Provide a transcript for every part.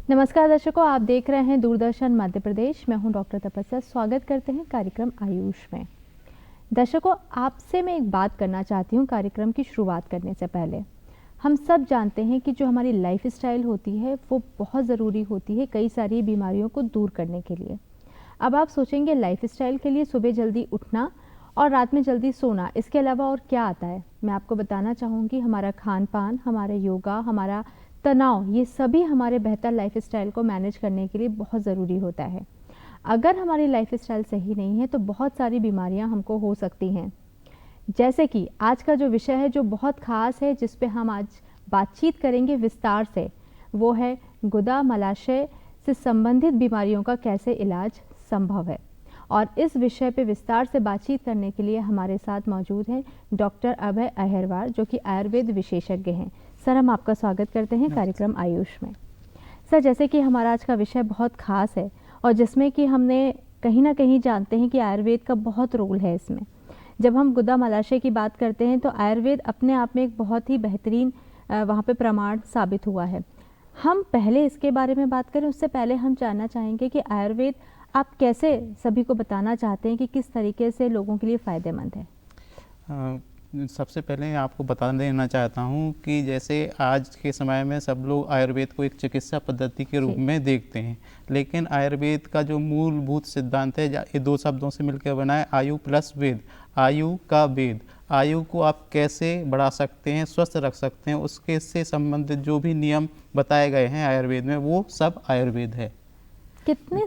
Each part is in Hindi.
नमस्कार दर्शकों, आप देख रहे हैं दूरदर्शन मध्य प्रदेश। मैं हूं डॉक्टर तपस्या। स्वागत करते हैं कार्यक्रम आयुष में। दर्शकों, आपसे मैं एक बात करना चाहती हूं कार्यक्रम की शुरुआत करने से पहले। हम सब जानते हैं कि जो हमारी लाइफ स्टाइल होती है वो बहुत ज़रूरी होती है कई सारी बीमारियों को दूर करने के लिए। अब आप सोचेंगे लाइफ स्टाइल के लिए सुबह जल्दी उठना और रात में जल्दी सोना, इसके अलावा और क्या आता है? मैं आपको बताना चाहूँगी हमारा खान पान, हमारा योगा, हमारा तनाव, ये सभी हमारे बेहतर लाइफ स्टाइल को मैनेज करने के लिए बहुत ज़रूरी होता है। अगर हमारी लाइफ स्टाइल सही नहीं है तो बहुत सारी बीमारियां हमको हो सकती हैं। जैसे कि आज का जो विषय है जो बहुत ख़ास है, जिस पे हम आज बातचीत करेंगे विस्तार से, वो है गुदा मलाशय से संबंधित बीमारियों का कैसे इलाज संभव है। और इस विषय पे विस्तार से बातचीत करने के लिए हमारे साथ मौजूद हैं डॉक्टर अभय अहिरवार, जो कि आयुर्वेद विशेषज्ञ हैं। सर, हम आपका स्वागत करते हैं कार्यक्रम आयुष में। सर, जैसे कि हमारा आज का विषय बहुत ख़ास है और जिसमें कि हमने कहीं ना कहीं जानते हैं कि आयुर्वेद का बहुत रोल है इसमें। जब हम गुदा मलाशय की बात करते हैं तो आयुर्वेद अपने आप में एक बहुत ही बेहतरीन वहाँ पे प्रमाण साबित हुआ है। हम पहले इसके बारे में बात करें उससे पहले हम जानना चाहेंगे कि आयुर्वेद आप कैसे सभी को बताना चाहते हैं कि किस तरीके से लोगों के लिए फ़ायदेमंद है। सबसे पहले आपको बता देना चाहता हूँ कि जैसे आज के समय में सब लोग आयुर्वेद को एक चिकित्सा पद्धति के रूप में देखते हैं, लेकिन आयुर्वेद का जो मूलभूत सिद्धांत है ये दो शब्दों से मिलकर बना है, आयु प्लस वेद। आयु का वेद, आयु को आप कैसे बढ़ा सकते हैं, स्वस्थ रख सकते हैं, उसके से संबंधित जो भी नियम बताए गए हैं आयुर्वेद में, वो सब आयुर्वेद है। कितने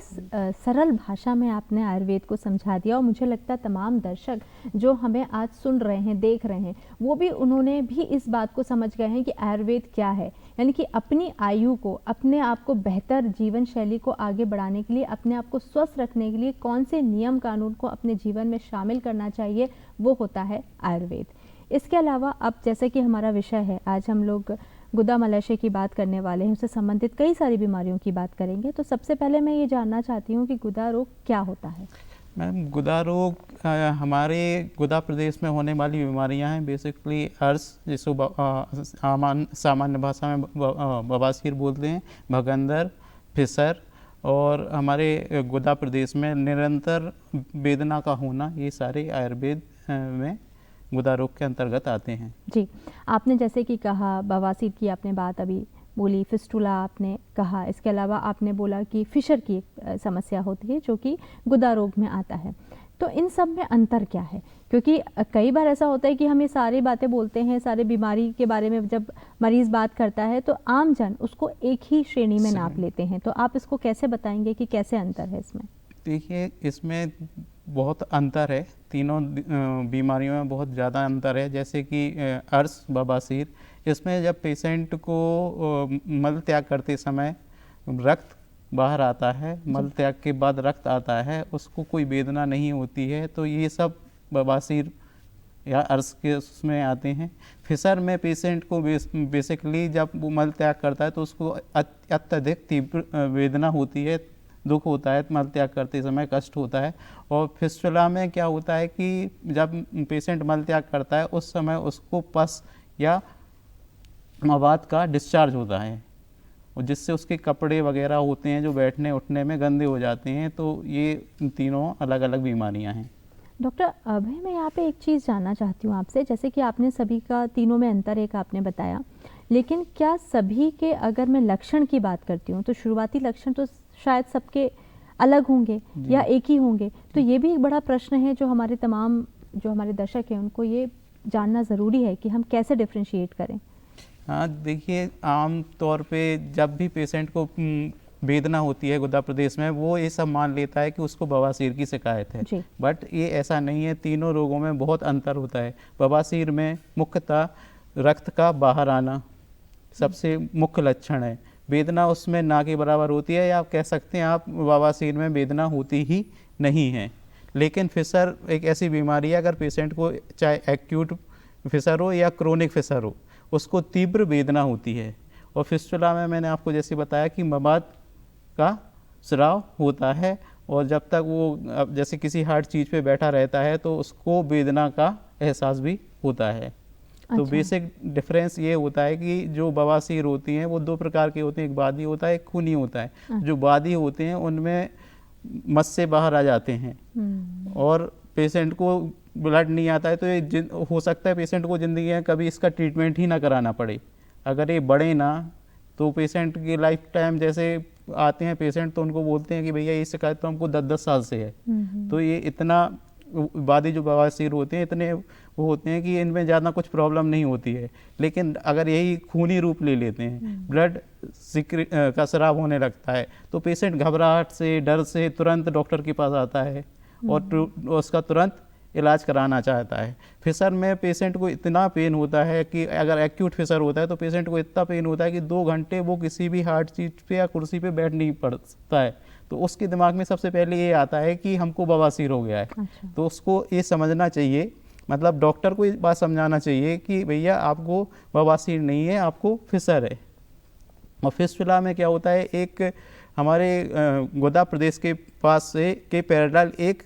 सरल भाषा में आपने आयुर्वेद को समझा दिया और मुझे लगता है तमाम दर्शक जो हमें आज सुन रहे हैं, देख रहे हैं, वो भी उन्होंने भी इस बात को समझ गए हैं कि आयुर्वेद क्या है। यानी कि अपनी आयु को, अपने आप को बेहतर जीवन शैली को आगे बढ़ाने के लिए, अपने आप को स्वस्थ रखने के लिए कौन से नियम कानून को अपने जीवन में शामिल करना चाहिए, वो होता है आयुर्वेद। इसके अलावा अब जैसे कि हमारा विषय है, आज हम लोग गुदा मलाशय की बात करने वाले हैं, उससे संबंधित कई सारी बीमारियों की बात करेंगे। तो सबसे पहले मैं ये जानना चाहती हूँ कि गुदा रोग क्या होता है? मैम, गुदा रोग हमारे गुदा प्रदेश में होने वाली बीमारियां हैं। बेसिकली अर्श, जिसको सामान्य भाषा में बवासीर बोलते हैं, भगंदर, फिसर, और हमारे गुदा प्रदेश में निरंतर वेदना का होना, ये सारे आयुर्वेद में गुदा रोग के अंतर्गत आते हैं। जी, आपने जैसे कि कहा बवासीर की आपने बात अभी बोली, फिस्टुला आपने कहा, इसके अलावा आपने बोला कि फिशर की एक समस्या होती है जो कि गुदा रोग में आता है। तो इन सब में अंतर क्या है? क्योंकि कई बार ऐसा होता है कि हम ये सारी बातें बोलते हैं, सारे बीमारी के बारे में जब मरीज़ बात करता है तो आम जन उसको एक ही श्रेणी में नाप लेते हैं। तो आप इसको कैसे बताएंगे कि कैसे अंतर है इसमें? देखिए, इसमें बहुत अंतर है, तीनों बीमारियों में बहुत ज़्यादा अंतर है। जैसे कि अर्श, बवासीर, इसमें जब पेशेंट को मल त्याग करते समय रक्त बाहर आता है, मल त्याग के बाद रक्त आता है, उसको कोई वेदना नहीं होती है, तो ये सब बवासीर या अर्श के उसमें आते हैं। फिसर में पेशेंट को बेसिकली जब वो मल त्याग करता है तो उसको अत्यधिक तीव्र वेदना होती है, दुख होता है, मल त्याग करते समय कष्ट होता है। और फिस्टुला में क्या होता है कि जब पेशेंट मल त्याग करता है उस समय उसको पस या मवाद का डिस्चार्ज होता है, और जिससे उसके कपड़े वगैरह होते हैं जो बैठने उठने में गंदे हो जाते हैं। तो ये तीनों अलग अलग बीमारियां हैं। डॉक्टर अभय, मैं यहाँ पे एक चीज़ जानना चाहती हूँ आपसे। जैसे कि आपने सभी का तीनों में अंतर एक आपने बताया, लेकिन क्या सभी के, अगर मैं लक्षण की बात करती हूँ तो शुरुआती लक्षण तो शायद सबके अलग होंगे या एक ही होंगे। तो ये भी एक बड़ा प्रश्न है जो हमारे तमाम जो हमारे दर्शक हैं उनको ये जानना ज़रूरी है कि हम कैसे डिफ्रेंशिएट करें। हाँ, देखिए, आम तौर पे जब भी पेशेंट को वेदना होती है गुदा प्रदेश में, वो ये सब मान लेता है कि उसको बवासीर की शिकायत है, बट ये ऐसा नहीं है। तीनों रोगों में बहुत अंतर होता है। बवासीर में मुख्यतः रक्त का बाहर आना सबसे मुख्य लक्षण है। वेदना उसमें ना के बराबर होती है, या आप कह सकते हैं आप बवासीर में वेदना होती ही नहीं है। लेकिन फिसर एक ऐसी बीमारी है, अगर पेशेंट को चाहे एक्यूट फिसर हो या क्रोनिक फिसर हो, उसको तीव्र वेदना होती है। और फिस्टुला में मैंने आपको जैसे बताया कि मवाद का स्राव होता है, और जब तक वो जैसे किसी हार्ड चीज़ पे बैठा रहता है तो उसको वेदना का एहसास भी होता है। तो अच्छा। बेसिक डिफरेंस ये होता है कि जो बवासीर होती हैं वो दो प्रकार के होते हैं, एक बादी होता है, एक खूनी होता है। अच्छा। जो बादी होते हैं उनमें मस से बाहर आ जाते हैं और पेशेंट को ब्लड नहीं आता है, तो ये हो सकता है पेशेंट को ज़िंदगी में कभी इसका ट्रीटमेंट ही ना कराना पड़े। अगर ये बढ़े ना तो पेशेंट की लाइफ टाइम, जैसे आते हैं पेशेंट तो उनको बोलते हैं कि भैया ये शिकायत तो हमको 10-10 साल से है। तो ये इतना वादी जो बवासीर होते हैं इतने वो होते हैं कि इनमें ज़्यादा कुछ प्रॉब्लम नहीं होती है। लेकिन अगर यही खूनी रूप ले लेते हैं, ब्लड का स्राव होने लगता है, तो पेशेंट घबराहट से, डर से तुरंत डॉक्टर के पास आता है और उसका तुरंत इलाज कराना चाहता है। फिसर में पेशेंट को इतना पेन होता है कि अगर एक्यूट फिसर होता है तो पेशेंट को इतना पेन होता है कि 2 घंटे वो किसी भी हार्ड चीज़ पे या कुर्सी पे बैठ नहीं पड़ता है। तो उसके दिमाग में सबसे पहले ये आता है कि हमको बवासीर हो गया है। अच्छा। तो उसको ये समझना चाहिए, मतलब डॉक्टर को ये बात समझाना चाहिए कि भैया आपको बवासीर नहीं है, आपको फिसर है। और फिस्टुला में क्या होता है, एक हमारे गुदा प्रदेश के पास से के पैरेलल एक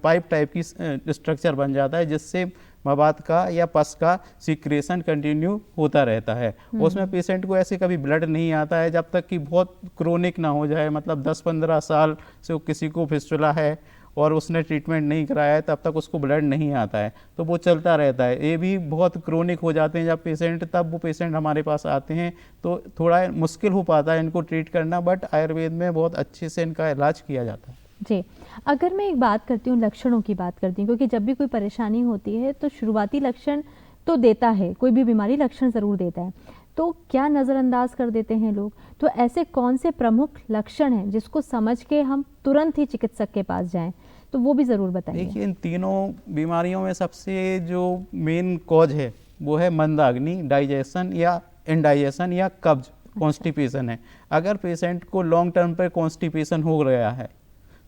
पाइप टाइप की स्ट्रक्चर बन जाता है, जिससे मवाद का या पस का सिक्रेशन कंटिन्यू होता रहता है। उसमें पेशेंट को ऐसे कभी ब्लड नहीं आता है जब तक कि बहुत क्रोनिक ना हो जाए, मतलब 10-15 साल से किसी को फिस्टुला है और उसने ट्रीटमेंट नहीं कराया है तब तक उसको ब्लड नहीं आता है, तो वो चलता रहता है। ये भी बहुत क्रोनिक हो जाते हैं जब पेशेंट, तब वो पेशेंट हमारे पास आते हैं तो थोड़ा मुश्किल हो पाता है इनको ट्रीट करना, बट आयुर्वेद में बहुत अच्छे से इनका इलाज किया जाता है। जी, अगर मैं एक बात करती हूँ, लक्षणों की बात करती हूँ, क्योंकि जब भी कोई परेशानी होती है तो शुरुआती लक्षण तो देता है, कोई भी बीमारी लक्षण ज़रूर देता है, तो क्या नज़रअंदाज कर देते हैं लोग? तो ऐसे कौन से प्रमुख लक्षण हैं जिसको समझ के हम तुरंत ही चिकित्सक के पास जाएं? तो वो भी ज़रूर बताइए। देखिए, इन तीनों बीमारियों में सबसे जो मेन कॉज है वो है मंदाग्नि, डाइजेशन या इंडाइजेशन या कब्ज, कॉन्स्टिपेशन है। अगर पेशेंट को लॉन्ग टर्म पर कॉन्स्टिपेशन हो गया है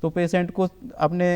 तो पेशेंट को अपने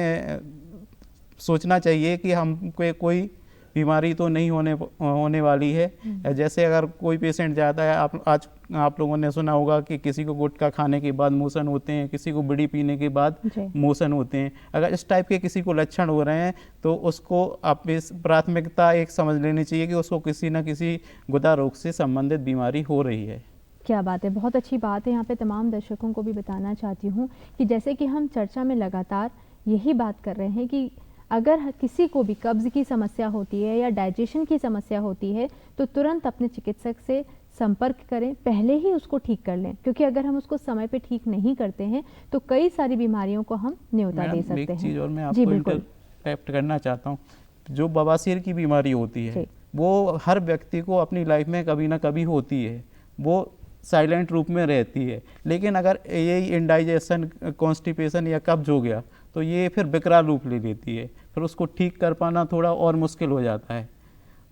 सोचना चाहिए कि हमको कोई बीमारी तो नहीं होने वाली है। जैसे अगर कोई पेशेंट जाता है, आप लोगों ने सुना होगा कि किसी को गुटखा खाने के बाद मोशन होते हैं, किसी को बीड़ी पीने के बाद मोशन होते हैं। अगर इस टाइप के किसी को लक्षण हो रहे हैं तो उसको अपनी प्राथमिकता एक समझ लेनी चाहिए कि उसको किसी न किसी गुदा रोग से संबंधित बीमारी हो रही है। क्या बात है, बहुत अच्छी बात है। यहाँ पे तमाम दर्शकों को भी बताना चाहती हूँ कि जैसे कि हम चर्चा में लगातार यही बात कर रहे हैं कि अगर किसी को भी कब्ज़ की समस्या होती है या डाइजेशन की समस्या होती है तो तुरंत अपने चिकित्सक से संपर्क करें, पहले ही उसको ठीक कर लें, क्योंकि अगर हम उसको समय पे ठीक नहीं करते हैं तो कई सारी बीमारियों को हम न्योता दे सकते हैं। एक चीज़ और मैं आपको इंटरप्ट करना चाहता हूँ, जो बवासीर की बीमारी होती है वो हर व्यक्ति को अपनी लाइफ में कभी ना कभी होती है, वो साइलेंट रूप में रहती है। लेकिन अगर यही इंडाइजेशन, कॉन्स्टिपेशन या कब्ज हो गया तो ये फिर विकराल रूप ले लेती है, फिर उसको ठीक कर पाना थोड़ा और मुश्किल हो जाता है।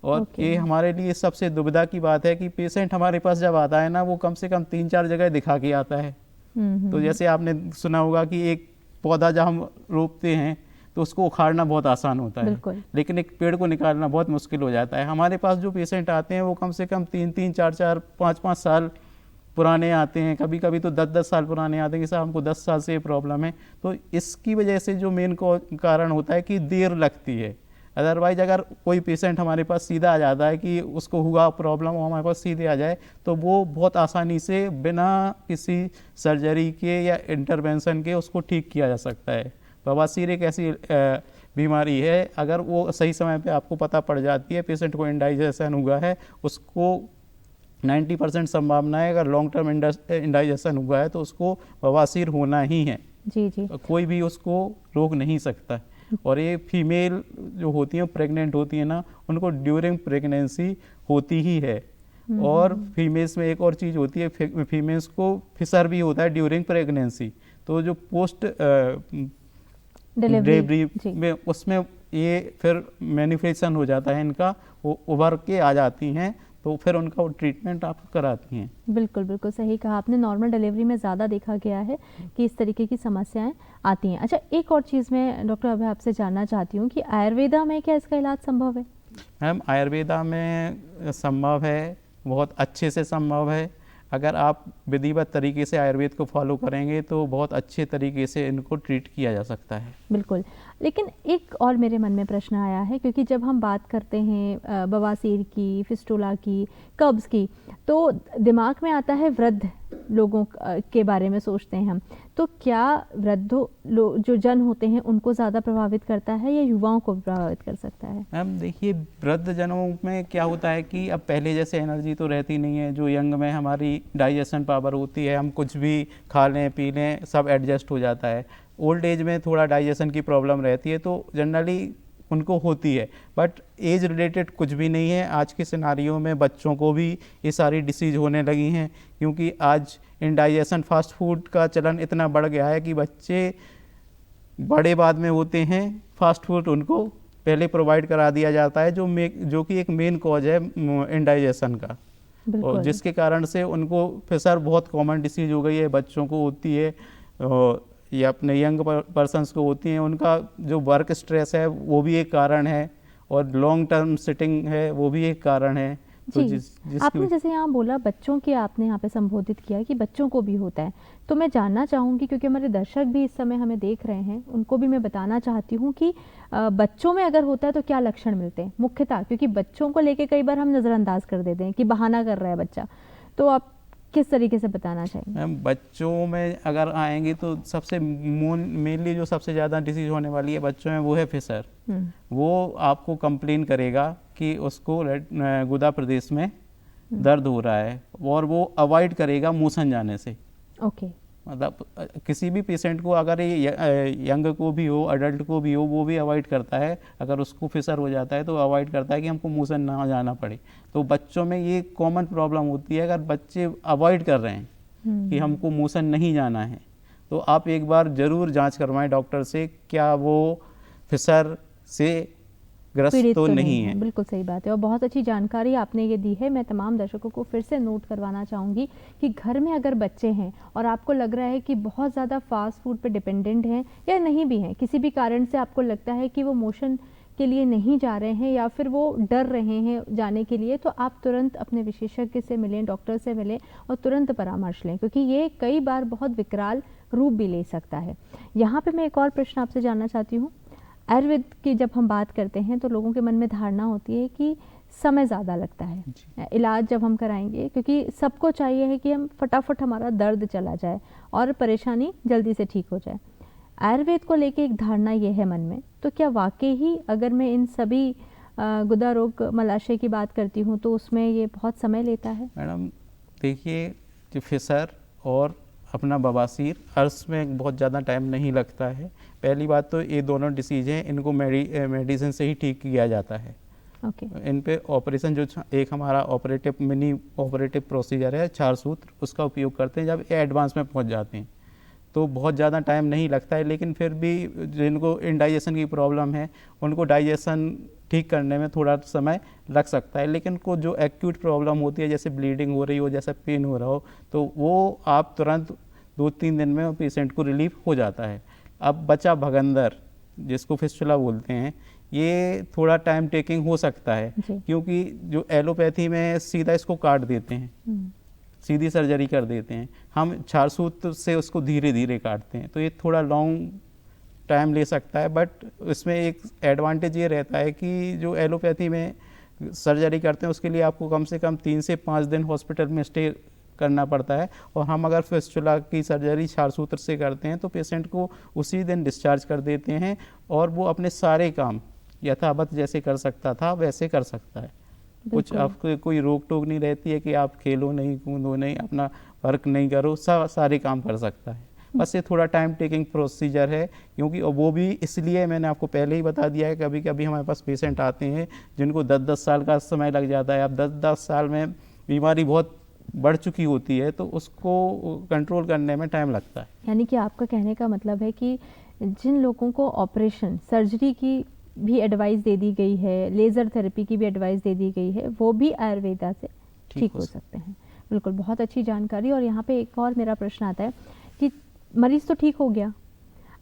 और ये हमारे लिए सबसे दुविधा की बात है कि पेशेंट हमारे पास जब आता है ना, वो कम से कम 3-4 जगह दिखा के आता है। तो जैसे आपने सुना होगा कि एक पौधा जब हम रोपते हैं तो उसको उखाड़ना बहुत आसान होता है, लेकिन एक पेड़ को निकालना बहुत मुश्किल हो जाता है। हमारे पास जो पेशेंट आते हैं वो कम से कम 3-3, 4-4, 5-5 साल पुराने आते हैं, कभी कभी तो 10-10 साल पुराने आते हैं कि साहब हमको 10 साल से ये प्रॉब्लम है। तो इसकी वजह से जो मेन कारण होता है कि देर लगती है। अदरवाइज अगर कोई पेशेंट हमारे पास सीधा आ जाता है कि उसको हुआ प्रॉब्लम, वो हमारे पास सीधे आ जाए तो वो बहुत आसानी से बिना किसी सर्जरी के या इंटरवेंशन के उसको ठीक किया जा सकता है। बवासीर एक ऐसी बीमारी है, अगर वो सही समय पे आपको पता पड़ जाती है, पेशेंट को इंडाइजेशन हुआ है, उसको 90% संभावना है अगर लॉन्ग टर्म इंडाइजेशन हुआ है तो उसको बवासीर होना ही है। जी जी, कोई भी उसको रोक नहीं सकता। और ये फीमेल जो होती हैं, प्रेग्नेंट होती है ना, उनको ड्यूरिंग प्रेगनेंसी होती ही है। और फीमेल्स में एक और चीज़ होती है, फीमेल्स को फिसर भी होता है ड्यूरिंग प्रेगनेंसी। तो जो पोस्ट डिलीवरी में उसमें ये फिर मैनिफेस्टेशन हो जाता है इनका, वो उभर के आ जाती हैं, तो फिर उनका वो ट्रीटमेंट आप कराती हैं। बिल्कुल बिल्कुल सही कहा आपने। नॉर्मल डिलीवरी में ज़्यादा देखा गया है कि इस तरीके की समस्याएं आती हैं। अच्छा, एक और चीज़ मैं डॉक्टर अभी आपसे जानना चाहती हूँ कि आयुर्वेदा में क्या इसका इलाज संभव है? मैम, आयुर्वेदा में संभव है, बहुत अच्छे से संभव है। अगर आप विधिवत तरीके से आयुर्वेद को फॉलो करेंगे तो बहुत अच्छे तरीके से इनको ट्रीट किया जा सकता है। बिल्कुल। लेकिन एक और मेरे मन में प्रश्न आया है, क्योंकि जब हम बात करते हैं बवासीर की, फिस्टुला की, कब्ज़ की, तो दिमाग में आता है वृद्ध लोगों के बारे में सोचते हैं हम। तो क्या वृद्धों जो जन होते हैं उनको ज़्यादा प्रभावित करता है या युवाओं को प्रभावित कर सकता है? मैम देखिए, वृद्ध जनों में क्या होता है कि अब पहले जैसे एनर्जी तो रहती नहीं है। जो यंग में हमारी डाइजेशन पावर होती है, हम कुछ भी खा लें पी लें सब एडजस्ट हो जाता है। ओल्ड एज में थोड़ा डाइजेशन की प्रॉब्लम रहती है, तो जनरली उनको होती है, बट एज रिलेटेड कुछ भी नहीं है। आज के सिनारियों में बच्चों को भी ये सारी डिसीज़ होने लगी हैं, क्योंकि आज इंडाइजेशन फास्ट फूड का चलन इतना बढ़ गया है कि बच्चे बड़े बाद में होते हैं, फास्ट फूड उनको पहले प्रोवाइड करा दिया जाता है, जो कि एक मेन कॉज है इंडाइजेशन का, और जिसके कारण से उनको फिशर बहुत कॉमन डिसीज़ हो गई है। बच्चों को होती है या अपने यंग पर्सन्स को होती हैं। उनका जो वर्क स्ट्रेस है वो भी एक कारण है, और लॉन्ग टर्म सिटिंग है वो भी एक कारण है। तो आपने जैसे यहाँ बोला बच्चों की, आपने यहाँ पे संबोधित किया कि बच्चों को भी होता है, तो मैं जानना चाहूँगी, क्योंकि हमारे दर्शक भी इस समय हमें देख रहे हैं, उनको भी मैं बताना चाहती हूँ कि बच्चों में अगर होता है तो क्या लक्षण मिलते हैं मुख्यतः, क्योंकि बच्चों को लेके कई बार हम नज़रअंदाज कर देते हैं कि बहाना कर रहा है बच्चा, तो आप किस तरीके से बताना चाहेंगे? मैम बच्चों में अगर आएंगे तो सबसे मेनली जो सबसे ज़्यादा डिसीज होने वाली है बच्चों में वो है फिशर। वो आपको कंप्लेन करेगा कि उसको गुदा प्रदेश में दर्द हो रहा है, और वो अवॉइड करेगा मोशन जाने से। ओके। मतलब किसी भी पेशेंट को, अगर ये यंग को भी हो अडल्ट को भी हो, वो भी अवॉइड करता है। अगर उसको फिशर हो जाता है तो अवॉइड करता है कि हमको मोशन ना जाना पड़े। तो बच्चों में ये कॉमन प्रॉब्लम होती है। अगर बच्चे अवॉइड कर रहे हैं कि हमको मोशन नहीं जाना है, तो आप एक बार ज़रूर जांच करवाएं डॉक्टर से, क्या वो फिशर से ग्रस्त तो नहीं है। बिल्कुल सही बात है, और बहुत अच्छी जानकारी आपने ये दी है। मैं तमाम दर्शकों को फिर से नोट करवाना चाहूँगी कि घर में अगर बच्चे हैं और आपको लग रहा है कि बहुत ज़्यादा फास्ट फूड पे डिपेंडेंट हैं या नहीं भी हैं, किसी भी कारण से आपको लगता है कि वो मोशन के लिए नहीं जा रहे हैं या फिर वो डर रहे हैं जाने के लिए, तो आप तुरंत अपने विशेषज्ञ से मिलें, डॉक्टर से मिलें और तुरंत परामर्श लें, क्योंकि ये कई बार बहुत विकराल रूप भी ले सकता है। यहाँ पे मैं एक और प्रश्न आपसे जानना चाहती हूँ। आयुर्वेद की जब हम बात करते हैं तो लोगों के मन में धारणा होती है कि समय ज़्यादा लगता है इलाज जब हम कराएंगे, क्योंकि सबको चाहिए है कि हम फटाफट हमारा दर्द चला जाए और परेशानी जल्दी से ठीक हो जाए। आयुर्वेद को लेके एक धारणा ये है मन में, तो क्या वाकई ही अगर मैं इन सभी गुदा रोग मलाशय की बात करती हूँ तो उसमें ये बहुत समय लेता है? मैडम देखिए, जो फिशर और अपना बवासीर, अर्स में बहुत ज़्यादा टाइम नहीं लगता है। पहली बात तो ये दोनों डिसीज़ हैं, इनको मेडिसिन से ही ठीक किया जाता है। इन पे ऑपरेशन, जो एक हमारा मिनी ऑपरेटिव प्रोसीजर है 4 सूत्र, उसका उपयोग करते हैं जब ये एडवांस में पहुंच जाते हैं, तो बहुत ज़्यादा टाइम नहीं लगता है। लेकिन फिर भी जिनको इंडाइजेशन की प्रॉब्लम है उनको डाइजेशन ठीक करने में थोड़ा समय लग सकता है। लेकिन को जो एक्यूट प्रॉब्लम होती है, जैसे ब्लीडिंग हो रही हो, जैसे पेन हो रहा हो, तो वो आप तुरंत 2-3 दिन में पेशेंट को रिलीफ हो जाता है। अब बचा भगंदर, जिसको फिस्टुला बोलते हैं, ये थोड़ा टाइम टेकिंग हो सकता है, क्योंकि जो एलोपैथी में सीधा इसको काट देते हैं, सीधी सर्जरी कर देते हैं। हम 4 सूत्र से उसको धीरे धीरे काटते हैं, तो ये थोड़ा लॉन्ग टाइम ले सकता है। बट इसमें एक एडवांटेज ये रहता है कि जो एलोपैथी में सर्जरी करते हैं उसके लिए आपको कम से कम 3 से 5 दिन हॉस्पिटल में स्टे करना पड़ता है, और हम अगर फिस्टुला की सर्जरी 4 सूत्र से करते हैं तो पेशेंट को उसी दिन डिस्चार्ज कर देते हैं, और वो अपने सारे काम यथावत जैसे कर सकता था वैसे कर सकता है। कुछ आपको कोई रोक टोक नहीं रहती है कि आप खेलो नहीं, कूदो नहीं, अपना वर्क नहीं करो, सारे काम कर सकता है। बस ये थोड़ा टाइम टेकिंग प्रोसीजर है, क्योंकि वो भी इसलिए मैंने आपको पहले ही बता दिया है। कभी कभी हमारे पास पेशेंट आते हैं जिनको 10-10 साल का समय लग जाता है। अब 10-10 साल में बीमारी बहुत बढ़ चुकी होती है, तो उसको कंट्रोल करने में टाइम लगता है। यानी कि आपका कहने का मतलब है कि जिन लोगों को ऑपरेशन सर्जरी की भी एडवाइस दे दी गई है, लेज़र थेरेपी की भी एडवाइस दे दी गई है, वो भी आयुर्वेदा से ठीक हो सकते हैं। बिल्कुल, बहुत अच्छी जानकारी। और यहाँ पे एक और मेरा प्रश्न आता है कि मरीज़ तो ठीक हो गया,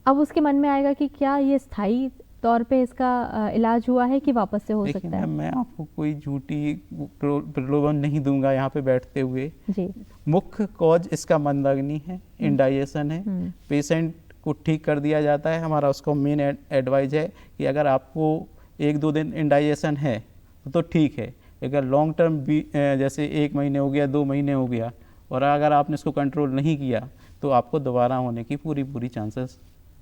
अब उसके मन में आएगा कि क्या ये स्थायी तौर पे इसका इलाज हुआ है कि वापस से हो सकता है? मैं आपको कोई झूठी प्रलोभन नहीं दूंगा यहाँ पे बैठते हुए जी। मुख्य कॉज इसका मंदाग्नि है, इंडाइजेशन है। पेशेंट को ठीक कर दिया जाता है। हमारा उसको मेन एडवाइस है कि अगर आपको 1-2 दिन इंडाइजेशन है तो ठीक है, अगर लॉन्ग टर्म भी जैसे 1 महीने हो गया, 2 महीने हो गया और अगर आपने इसको कंट्रोल नहीं किया तो आपको दोबारा होने की पूरी चांसेस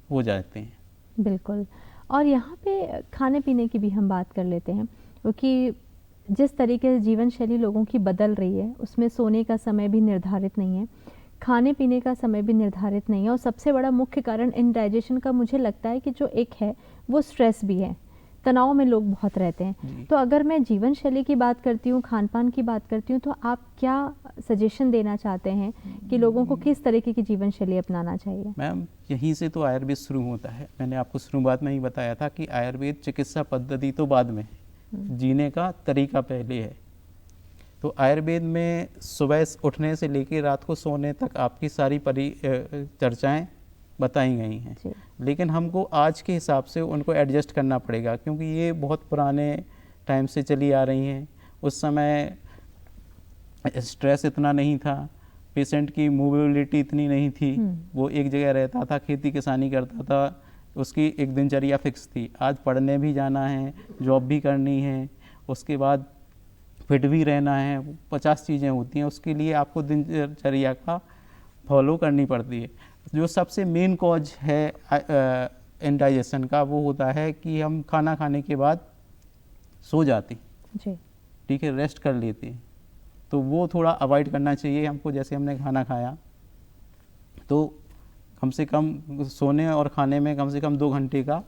हो जाते हैं। बिल्कुल। और यहाँ पे खाने पीने की भी हम बात कर लेते हैं, क्योंकि जिस तरीके से जीवन शैली लोगों की बदल रही है, उसमें सोने का समय भी निर्धारित नहीं है, खाने पीने का समय भी निर्धारित नहीं है, और सबसे बड़ा मुख्य कारण इंडाइजेशन का मुझे लगता है कि जो एक है वो स्ट्रेस भी है। तनाव में लोग बहुत रहते हैं। तो अगर मैं जीवन शैली की बात करती हूँ, खान पान की बात करती हूँ, तो आप क्या सजेशन देना चाहते हैं कि लोगों को किस तरीके की जीवन शैली अपनाना चाहिए? मैम, यहीं से तो आयुर्वेद शुरू होता है। मैंने आपको शुरुआत में ही बताया था कि आयुर्वेद चिकित्सा पद्धति तो बाद में, जीने का तरीका पहले है। तो आयुर्वेद में सुबह उठने से लेकर रात को सोने तक आपकी सारी चर्चाएं बताई गई हैं, लेकिन हमको आज के हिसाब से उनको एडजस्ट करना पड़ेगा, क्योंकि ये बहुत पुराने टाइम से चली आ रही हैं। उस समय स्ट्रेस इतना नहीं था, पेशेंट की मोबिलिटी इतनी नहीं थी, वो एक जगह रहता था, खेती किसानी करता था, उसकी एक दिनचर्या फिक्स थी। आज पढ़ने भी जाना है, जॉब भी करनी है, उसके बाद फिट भी रहना है, 50 चीज़ें होती हैं, उसके लिए आपको दिनचर्या का फॉलो करनी पड़ती है। जो सबसे मेन कॉज है इंडाइजेशन का वो होता है कि हम खाना खाने के बाद सो जाते, ठीक है, रेस्ट कर लेते हैं। तो वो थोड़ा अवॉइड करना चाहिए हमको। जैसे हमने खाना खाया तो कम से कम सोने और खाने में कम से कम 2 घंटे का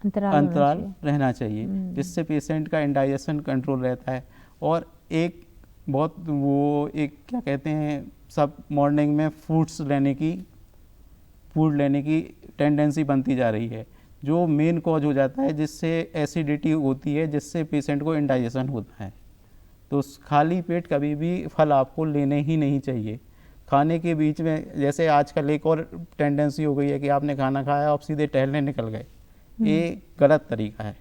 अंतराल रहना चाहिए, जिससे पेशेंट का इंडाइजेशन कंट्रोल रहता है। और एक बहुत वो एक क्या कहते हैं, सब मॉर्निंग में फूड लेने की टेंडेंसी बनती जा रही है, जो मेन कॉज हो जाता है, जिससे एसिडिटी होती है, जिससे पेशेंट को इंडाइजेशन होता है। तो खाली पेट कभी भी फल आपको लेने ही नहीं चाहिए। खाने के बीच में, जैसे आजकल एक और टेंडेंसी हो गई है कि आपने खाना खाया आप सीधे टहलने निकल गए, ये गलत तरीका है।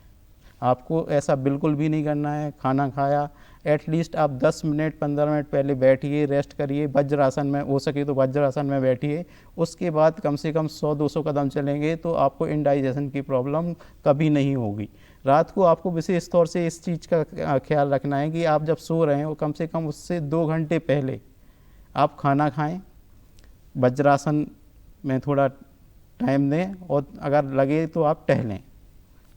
आपको ऐसा बिल्कुल भी नहीं करना है। खाना खाया एटलीस्ट आप 10 मिनट 15 मिनट पहले बैठिए, रेस्ट करिए, वज्रासन में हो सके तो वज्रासन में बैठिए। उसके बाद कम से कम 100-200 कदम चलेंगे तो आपको इंडाइजेशन की प्रॉब्लम कभी नहीं होगी। रात को आपको विशेष तौर से इस चीज़ का ख्याल रखना है कि आप जब सो रहे हैं वो कम से कम उससे 2 घंटे पहले आप खाना खाएं, वज्रासन में थोड़ा टाइम दें, और अगर लगे तो आप टहलें।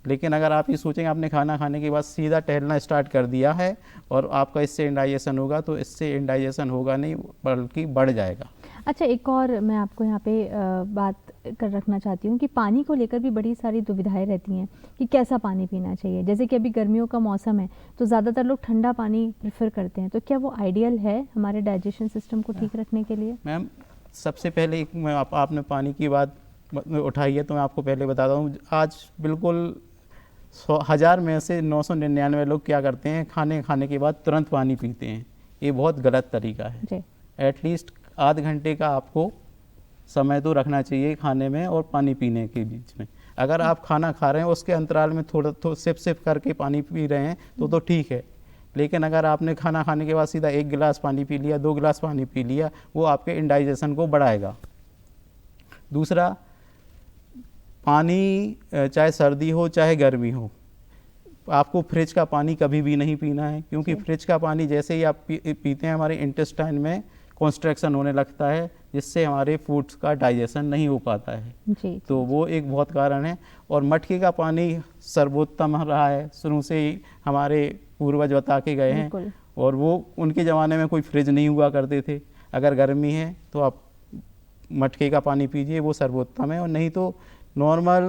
लेकिन अगर आप ये सोचेंगे आपने खाना खाने के बाद सीधा टहलना स्टार्ट कर दिया है और आपका इससे इंडाइजेशन होगा, तो इससे इंडाइजेशन होगा नहीं, बल्कि बढ़ जाएगा। अच्छा, एक और मैं आपको यहाँ पे बात कर रखना चाहती हूँ कि पानी को लेकर भी बड़ी सारी दुविधाएं रहती हैं कि कैसा पानी पीना चाहिए। जैसे कि अभी गर्मियों का मौसम है तो ज़्यादातर लोग ठंडा पानी प्रेफर करते हैं, तो क्या वो आइडियल है हमारे डाइजेशन सिस्टम को ठीक रखने के लिए? मैम, सबसे पहले आपने पानी की बात उठाई है तो मैं आपको पहले बताता हूँ। आज बिल्कुल 1000 में से 999 लोग क्या करते हैं, खाने के बाद तुरंत पानी पीते हैं। ये बहुत गलत तरीका है। एटलीस्ट आध घंटे का आपको समय तो रखना चाहिए खाने में और पानी पीने के बीच में। अगर आप खाना खा रहे हैं उसके अंतराल में थोड़ा सिप करके पानी पी रहे हैं तो ठीक है, लेकिन अगर आपने खाना खाने के बाद सीधा 1 गिलास पानी पी लिया, 2 गिलास पानी पी लिया, वो आपके इंडाइजेशन को बढ़ाएगा। दूसरा, पानी चाहे सर्दी हो चाहे गर्मी हो, आपको फ्रिज का पानी कभी भी नहीं पीना है, क्योंकि फ्रिज का पानी जैसे ही आप पीते हैं हमारे इंटेस्टाइन में कॉन्स्ट्रक्शन होने लगता है, जिससे हमारे फूड्स का डाइजेशन नहीं हो पाता है। तो वो एक बहुत कारण है। और मटके का पानी सर्वोत्तम रहा है, शुरू से ही हमारे पूर्वज बता के गए हैं, और वो उनके ज़माने में कोई फ्रिज नहीं हुआ करते थे। अगर गर्मी है तो आप मटके का पानी पीजिए, वो सर्वोत्तम है। और नहीं तो नॉर्मल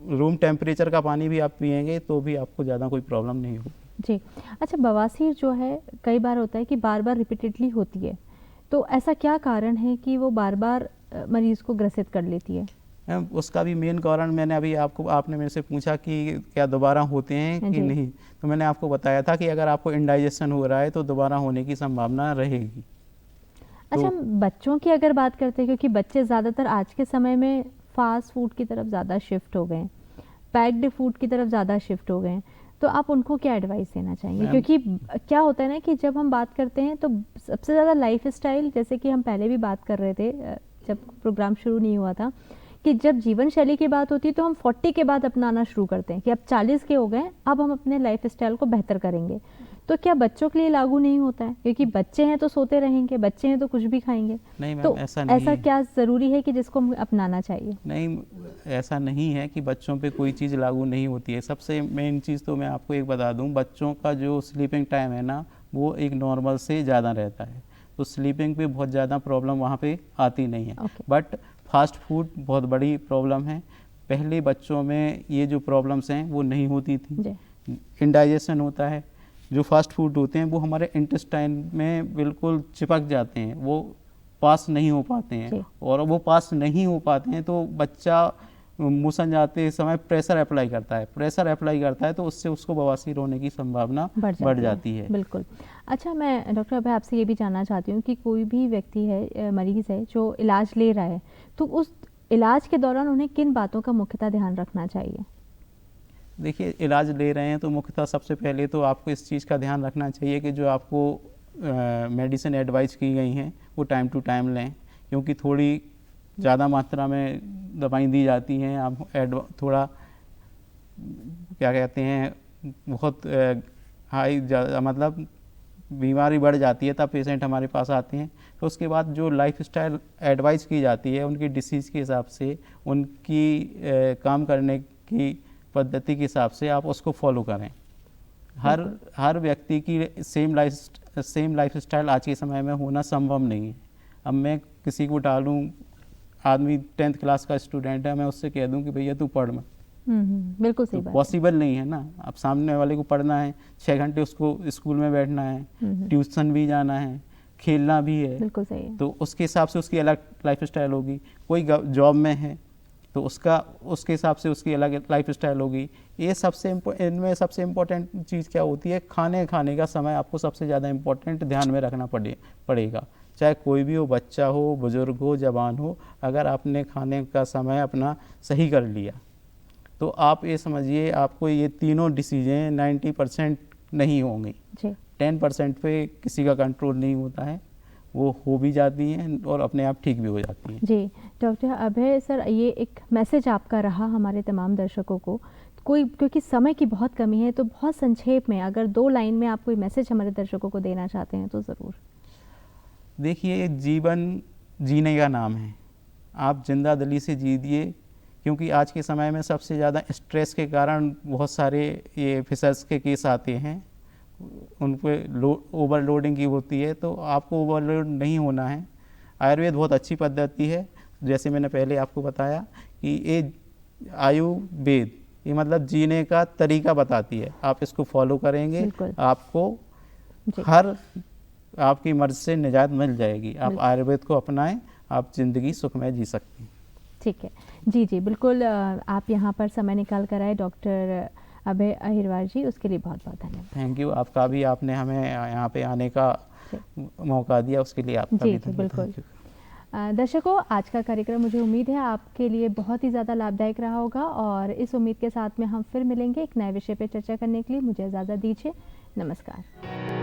रूम टेम्परेचर का पानी भी आप पिएंगे तो भी आपको ज़्यादा कोई प्रॉब्लम नहीं होगी। जी। अच्छा, बवासीर जो है कई बार होता है कि बार बार रिपीटेडली होती है, तो ऐसा क्या कारण है कि वो बार बार मरीज़ को ग्रसित कर लेती है? उसका भी मेन कारण मैंने अभी आपने मेरे से पूछा कि क्या दोबारा होते हैं कि नहीं, तो मैंने आपको बताया था कि अगर आपको इंडाइजेशन हो रहा है तो दोबारा होने की संभावना रहेगी। अच्छा, बच्चों की अगर बात करते हैं, क्योंकि बच्चे ज़्यादातर आज के समय में फास्ट फूड की तरफ ज़्यादा शिफ्ट हो गए हैं, पैक्ड फूड की तरफ ज़्यादा शिफ्ट हो गए हैं, तो आप उनको क्या एडवाइस देना चाहेंगे? क्योंकि क्या होता है ना कि जब हम बात करते हैं तो सबसे ज़्यादा लाइफ स्टाइल, जैसे कि हम पहले भी बात कर रहे थे जब प्रोग्राम शुरू नहीं हुआ था, कि जब जीवन शैली की बात होती है तो हम 40 के बाद अपनाना शुरू करते हैं कि अब 40 के हो गए, अब हम अपने लाइफ स्टाइल को बेहतर करेंगे। तो क्या बच्चों के लिए लागू नहीं होता है? क्योंकि बच्चे हैं तो सोते रहेंगे, बच्चे हैं तो कुछ भी खाएंगे। नहीं मैम, तो ऐसा नहीं ऐसा है। क्या ज़रूरी है कि जिसको हमें अपनाना चाहिए? नहीं, ऐसा नहीं है कि बच्चों पे कोई चीज़ लागू नहीं होती है। सबसे मेन चीज़ तो मैं आपको एक बता दूं, बच्चों का जो स्लीपिंग टाइम है ना, वो एक नॉर्मल से ज़्यादा रहता है, तो स्लीपिंग पे बहुत ज़्यादा प्रॉब्लम वहाँ पे आती नहीं है। Okay. बट फास्ट फूड बहुत बड़ी प्रॉब्लम है। पहले बच्चों में ये जो प्रॉब्लम्स हैं वो नहीं होती थी। जी। इंडाइजेशन होता है, जो फास्ट फूड होते हैं वो हमारे इंटेस्टाइन में बिल्कुल चिपक जाते हैं, वो पास नहीं हो पाते हैं। जी। और वो पास नहीं हो पाते हैं तो बच्चा मोशन जाते समय प्रेशर अप्लाई करता है तो उससे उसको बवासीर होने की संभावना बढ़ जाती है। बिल्कुल। अच्छा, मैं डॉक्टर अभय आपसे ये भी जानना चाहती हूँ कि कोई भी व्यक्ति है, मरीज़ है जो इलाज ले रहा है, तो उस इलाज के दौरान उन्हें किन बातों का मुख्यतः ध्यान रखना चाहिए? देखिए, इलाज ले रहे हैं तो मुख्यतः सबसे पहले तो आपको इस चीज़ का ध्यान रखना चाहिए कि जो आपको मेडिसिन एडवाइस की गई हैं वो टाइम टू टाइम लें, क्योंकि थोड़ी ज़्यादा मात्रा में दवाई दी जाती हैं। आप थोड़ा क्या कहते हैं, बहुत हाई मतलब बीमारी बढ़ जाती है तब पेशेंट हमारे पास आते हैं। तो उसके बाद जो लाइफ स्टाइल एडवाइस की जाती है उनकी डिसीज़ के हिसाब से, उनकी काम करने की पद्धति के हिसाब से आप उसको फॉलो करें। हर व्यक्ति की सेम लाइफ स्टाइल आज के समय में होना संभव नहीं है। अब मैं किसी को डालूं, आदमी 10th क्लास का स्टूडेंट है, मैं उससे कह दूं कि भैया तू पढ़ मत, बिल्कुल सही तो बात है। पॉसिबल नहीं है ना। अब सामने वाले को पढ़ना है, 6 घंटे उसको स्कूल में बैठना है, ट्यूशन भी जाना है, खेलना भी है, बिल्कुल सही है। तो उसके हिसाब से उसकी अलग लाइफ स्टाइल होगी। कोई जॉब में है तो उसके हिसाब से उसकी अलग लाइफ स्टाइल होगी। ये इनमें सबसे इम्पोर्टेंट चीज़ क्या होती है, खाने का समय आपको सबसे ज़्यादा इम्पोर्टेंट ध्यान में रखना पड़ेगा। चाहे कोई भी हो, बच्चा हो, बुजुर्ग हो, जवान हो, अगर आपने खाने का समय अपना सही कर लिया तो आप ये समझिए आपको ये तीनों डिसीजें 90% नहीं होंगी। 10% पे किसी का कंट्रोल नहीं होता है, वो हो भी जाती हैं और अपने आप ठीक भी हो जाती हैं। जी, डॉक्टर अभय सर, ये एक मैसेज आपका रहा हमारे तमाम दर्शकों को, क्योंकि समय की बहुत कमी है, तो बहुत संक्षेप में अगर 2 लाइन में आप कोई मैसेज हमारे दर्शकों को देना चाहते हैं तो ज़रूर। देखिए, जीवन जीने का नाम है, आप जिंदा दिली से जीजिए, क्योंकि आज के समय में सबसे ज़्यादा स्ट्रेस के कारण बहुत सारे ये फिशर्स के केस आते हैं, उन पर ओवरलोडिंग की होती है, तो आपको ओवरलोड नहीं होना है। आयुर्वेद बहुत अच्छी पद्धति है, जैसे मैंने पहले आपको बताया कि ये आयुर्वेद ये मतलब जीने का तरीका बताती है। आप इसको फॉलो करेंगे, आपको हर आपकी मर्ज से निजात मिल जाएगी। आप आयुर्वेद को अपनाएं, आप ज़िंदगी सुखमय जी सकते हैं। ठीक है जी, बिल्कुल। आप यहाँ पर समय निकाल कर आए डॉक्टर अभय अहिरवार जी, उसके लिए बहुत बहुत धन्यवाद। थैंक यू, आपका भी, आपने हमें यहाँ पे आने का मौका दिया, उसके लिए आपका भी धन्यवाद। बिल्कुल। दर्शकों, आज का कार्यक्रम मुझे उम्मीद है आपके लिए बहुत ही ज़्यादा लाभदायक रहा होगा, और इस उम्मीद के साथ में हम फिर मिलेंगे एक नए विषय पर चर्चा करने के लिए। मुझे इजाज़त दीजिए, नमस्कार।